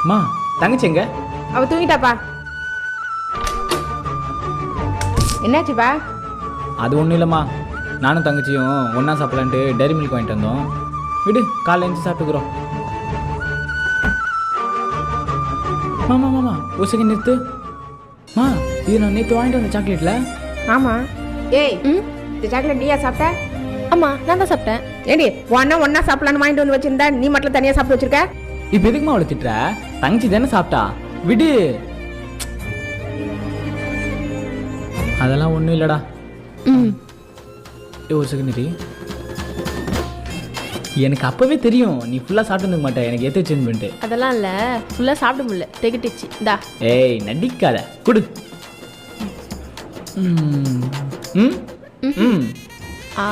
அம்மா தங்கச்சி எங்க? அவ தூங்கிட்டாப்பா. என்னாச்சுப்பா? அது ஒன்றும் இல்லைம்மா, நானும் தங்கச்சியும் ஒன்றா சாப்பிடலான்ட்டு டைரி மில்க் வாங்கிட்டு வந்தோம். விடு, காலைல எழுந்து சாப்பிட்டுக்குறோம். மாமா மாமா ஒரு செகண்ட் நிறுத்து. மா, இது நான் நேற்று வாங்கிட்டு வந்த சாக்லேட்டில். ஆமா. ஏய், இந்த சாக்லேட் நீயா சாப்பிட்ட? ஆமா, நான் தான் சாப்பிட்டேன். ஏடி ஒன்னா சாப்பிடலான்னு வாங்கிட்டு வந்து வச்சிருந்தா நீ மட்டும் தனியா சாப்பிட்டு வச்சிருக்க? இப்போ எதுக்குமா அவளை திட்டுற? தங்கச்சி தானே சாப்பிட்டா, விடு. அதெல்லாம் ஒன்றும் இல்லைடா. ஒரு செகண்ட் இரு. எனக்கு அப்போவே தெரியும் நீ ஃபுல்லாக சாப்பிட்டு மாட்டேன், எனக்கு எத்த சேஞ்ச் பண்ணிட்டு. அதெல்லாம் இல்லை, ஃபுல்லாக சாப்பிட முடியல, திகட்டிச்சு. இந்தா. ஏய் நடிக்காத, குடு. ம் ம் ம் ஆ